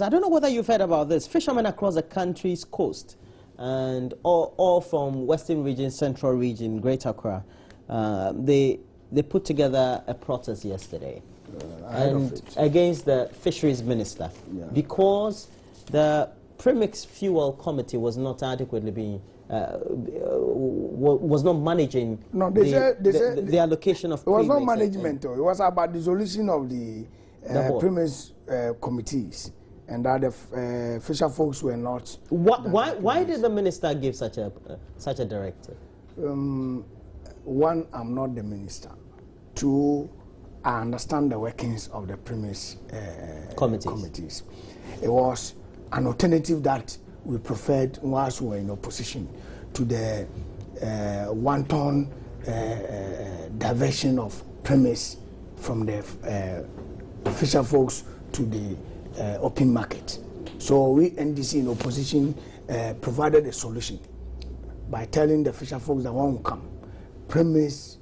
I don't know whether you've heard about this. Fishermen across the country's coast and all from Western region, Central region, Greater Accra, they put together a protest yesterday and against the fisheries minister because the premix fuel committee was not adequately being was not managing the allocation of premix. It was not management, it was about dissolution of the premix committees, and that the fisher folks were not. Why did the minister give such a directive? One, I'm not the minister. Two, I understand the workings of the premix committees. It was an alternative that we preferred whilst we were in opposition to the wanton diversion of premix from the fisher folks to the open market. So we, NDC in opposition, provided a solution by telling the fisher folks that won't come. Premix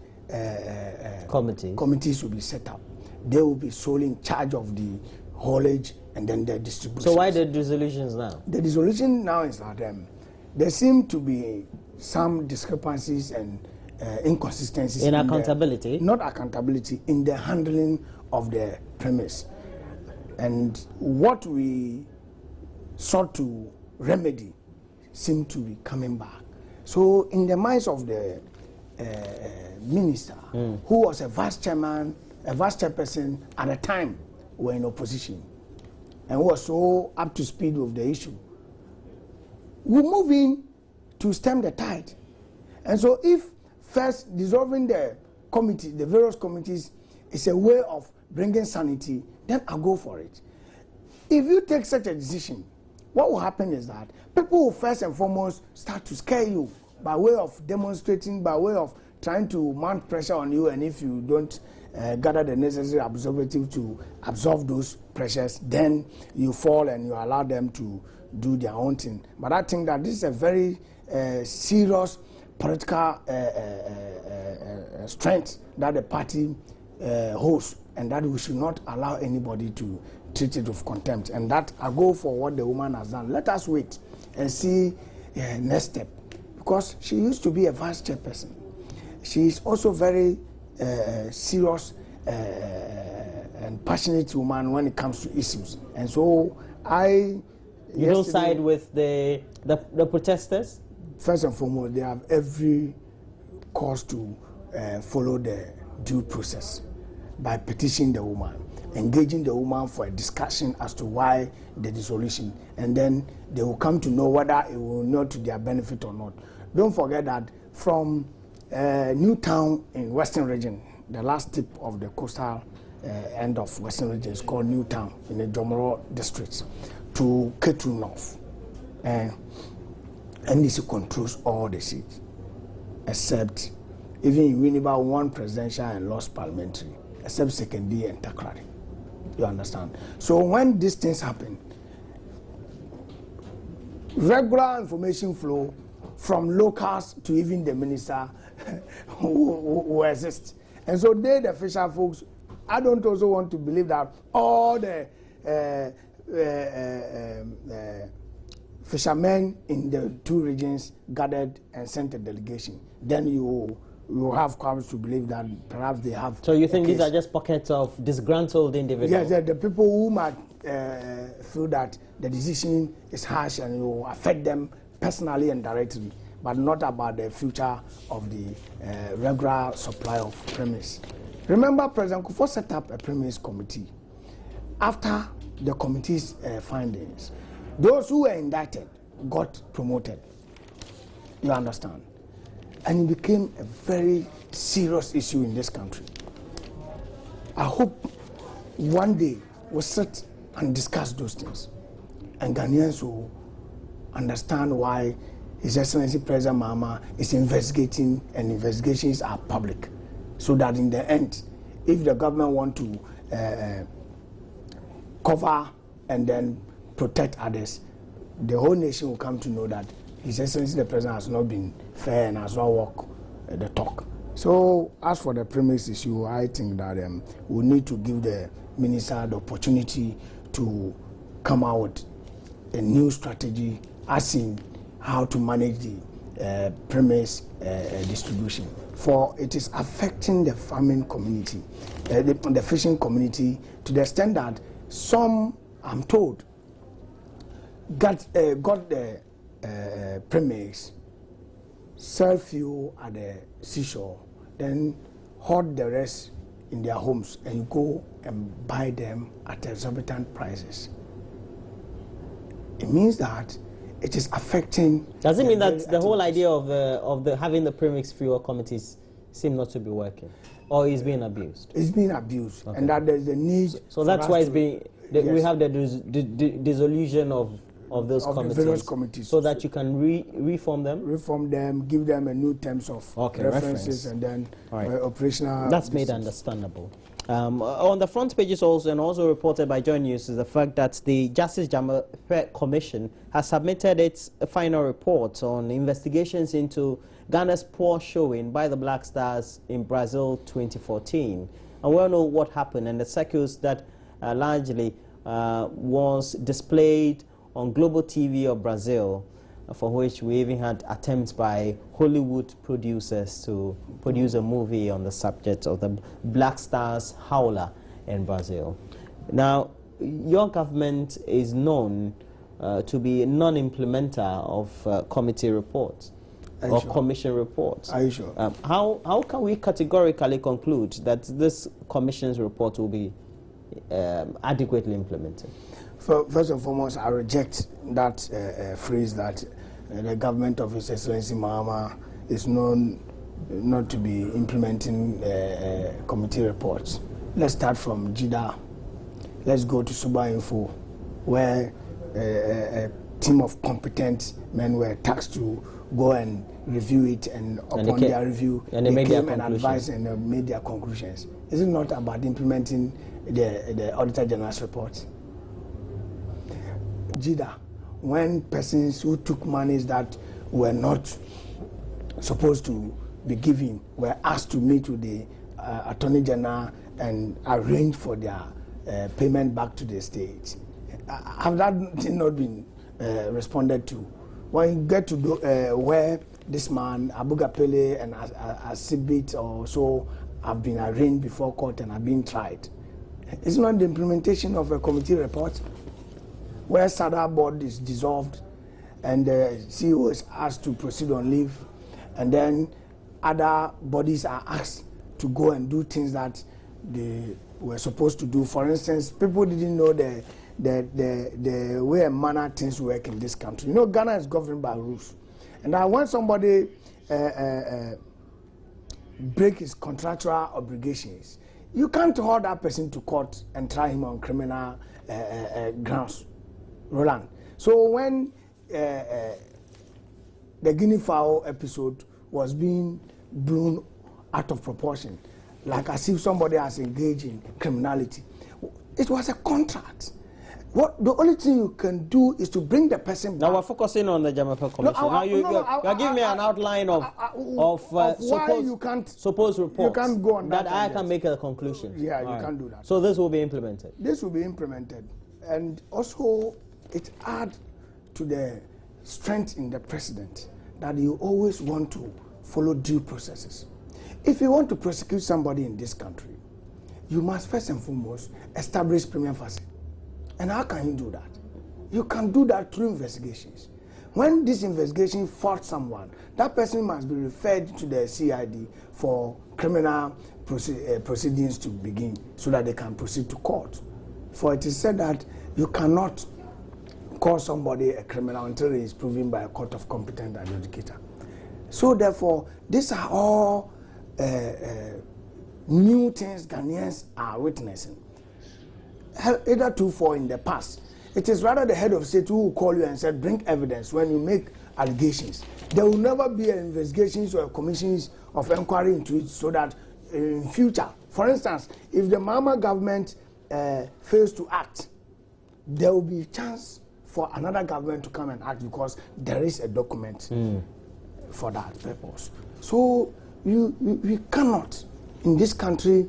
committees will be set up. They will be solely in charge of the haulage and then the distribution. So why the dissolutions now? The dissolution now is that there seem to be some discrepancies and inconsistencies in accountability. Not accountability, in the handling of the premix. And what we sought to remedy seem to be coming back. So in the minds of the minister, who was a vice chairperson at the time were in opposition, and who was so up to speed with the issue, we move in to stem the tide. And so if first dissolving the committee, the various committees, is a way of bringing sanity, then I'll go for it. If you take such a decision, what will happen is that people will first and foremost start to scare you by way of demonstrating, by way of trying to mount pressure on you, and if you don't gather the necessary observative to absorb those pressures, then you fall and you allow them to do their own thing. But I think that this is a very serious political strength that the party holds, and that we should not allow anybody to treat it with contempt. And that I go for what the woman has done. Let us wait and see next step, because she used to be a vice chairperson. She is also very serious and passionate woman when it comes to issues. And so you don't side with the protesters? First and foremost, they have every cause to follow the due process by petitioning the woman, engaging the woman for a discussion as to why the dissolution, and then they will come to know whether it will not to their benefit or not. Don't forget that from Newtown in Western Region, the last tip of the coastal end of Western Region is called Newtown in the Jomoro district, to Ketu North. NDC controls all the seats, except even in Winneba, one presidential and lost parliamentary, except Secondary and Takrari. You understand? So when these things happen, regular information flow from locals to even the minister who exist. And so they, the fisher folks, I don't also want to believe that all the fishermen in the two regions gathered and sent a delegation. Then you have cause to believe that perhaps they have. So you think these are just pockets of disgruntled individuals? Yes, the people who might feel that the decision is harsh and will affect them personally and directly, but not about the future of the regular supply of premix. Remember, President Kufuor set up a premix committee. After the committee's findings, those who were indicted got promoted. You understand? And it became a very serious issue in this country. I hope one day we'll sit and discuss those things, and Ghanaians will understand why His Excellency President Mahama is investigating, and investigations are public, so that in the end, if the government want to cover and then protect others, the whole nation will come to know that His Excellency the President has not been fair and has not walked the talk. So as for the premix issue, I think that we need to give the minister the opportunity to come out with a new strategy as in how to manage the premise distribution. For it is affecting the farming community, the fishing community, to the extent that some, I'm told, got the premise, sell fuel at the seashore, then hoard the rest in their homes and go and buy them at exorbitant prices. It means that it is affecting. Does it mean that the whole idea of the having the premix fuel committees seem not to be working, or is being abused? It's being abused, okay. And that there's a need. So that's why it's being. Yes. We have the dissolution of those committees, so that you can reform them, give them a new terms of references, and then operational. That's made understandable. On the front pages also, and also reported by Joy News, is the fact that the Justice Dzamefe Commission has submitted its final report on investigations into Ghana's poor showing by the Black Stars in Brazil 2014. And we all know what happened, and the circus that largely was displayed on global TV of Brazil, for which we even had attempts by Hollywood producers to produce a movie on the subject of the Black Stars Howler in Brazil. Now, your government is known to be a non-implementer of committee reports or commission reports. Are you sure? How can we categorically conclude that this commission's report will be adequately implemented? First and foremost, I reject that phrase that the government of His Excellency Mahama is known not to be implementing committee reports. Let's start from JIDA. Let's go to Suba Info, where a team of competent men were tasked to go and review it, and upon their review, they came and advised and made their conclusions. Is it not about implementing the Auditor General's report? JIDA, when persons who took monies that were not supposed to be given were asked to meet with the Attorney General and arrange for their payment back to the state, have that not been responded to? When you get to where this man, Abuga Pele and Asibit or so, have been arraigned before court and have been tried, it's not the implementation of a committee report where SADA board is dissolved and the CEO is asked to proceed on leave, and then other bodies are asked to go and do things that they were supposed to do. For instance, people didn't know the way and manner things work in this country. You know, Ghana is governed by rules, and when somebody break his contractual obligations, you can't hold that person to court and try him on criminal grounds. Roland. So when the guinea fowl episode was being blown out of proportion, like as if somebody has engaged in criminality, it was a contract. The only thing you can do is to bring the person back. Now we're focusing on the Dzamefe Commission. You're giving me an outline of why you can't suppose reports. You can't go on that I can make a conclusion. Yeah, you can't do that. So this will be implemented. This will be implemented, and also it adds to the strength in the president that you always want to follow due processes. If you want to prosecute somebody in this country, you must first and foremost establish prima facie. And how can you do that? You can do that through investigations. When this investigation faults someone, that person must be referred to the CID for criminal proceedings to begin, so that they can proceed to court. For it is said that you cannot call somebody a criminal until he is proven by a court of competent adjudicator. So therefore, these are all new things Ghanaians are witnessing. Either for in the past, it is rather the head of state who will call you and say, bring evidence when you make allegations. There will never be investigations or commissions of inquiry into it, so that in future, for instance, if the Mahama government fails to act, there will be a chance for another government to come and act, because there is a document for that purpose. So we cannot, in this country,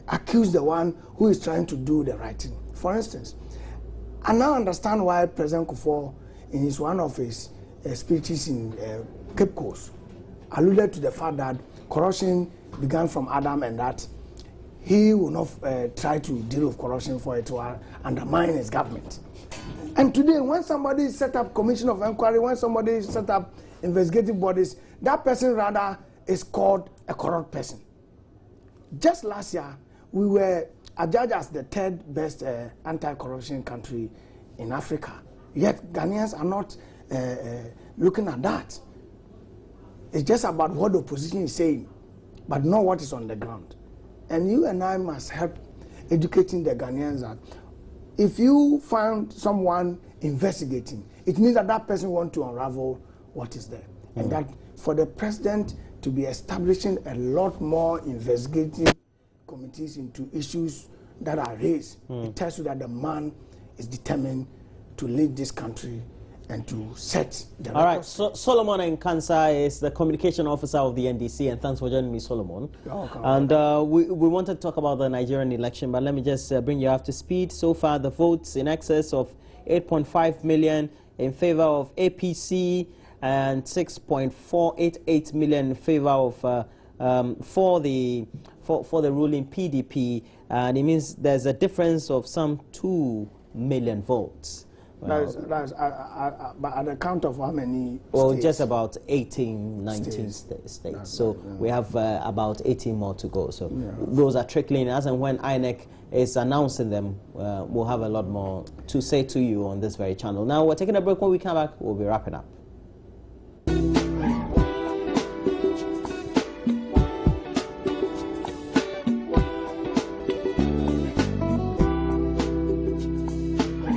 accuse the one who is trying to do the right thing. For instance, I now understand why President Kufuor, in his one of his speeches in Cape Coast, alluded to the fact that corruption began from Adam and that he will not try to deal with corruption for it to undermine his government. And today, when somebody set up commission of inquiry, when somebody set up investigative bodies, that person rather is called a corrupt person. Just last year, we were adjudged as the third best anti-corruption country in Africa. Yet Ghanaians are not looking at that. It's just about what the opposition is saying, but not what is on the ground. And you and I must help educating the Ghanaians that if you find someone investigating, it means that that person wants to unravel what is there. And that for the president to be establishing a lot more investigative committees into issues that are raised, it tells you that the man is determined to lead this country and to set the All right, so Solomon Nkansa is the communication officer of the NDC, and thanks for joining me, Solomon. And we wanted to talk about the Nigerian election, but let me just bring you up to speed. So far, the votes in excess of 8.5 million in favor of APC and 6.488 million in favor of for the ruling PDP, and it means there's a difference of some 2 million votes. That's but at the count of how many well, states? just about 18, 19 states. So we have about 18 more to go. So those are trickling. As and when INEC is announcing them, we'll have a lot more to say to you on this very channel. Now, we're taking a break. When we come back, we'll be wrapping up.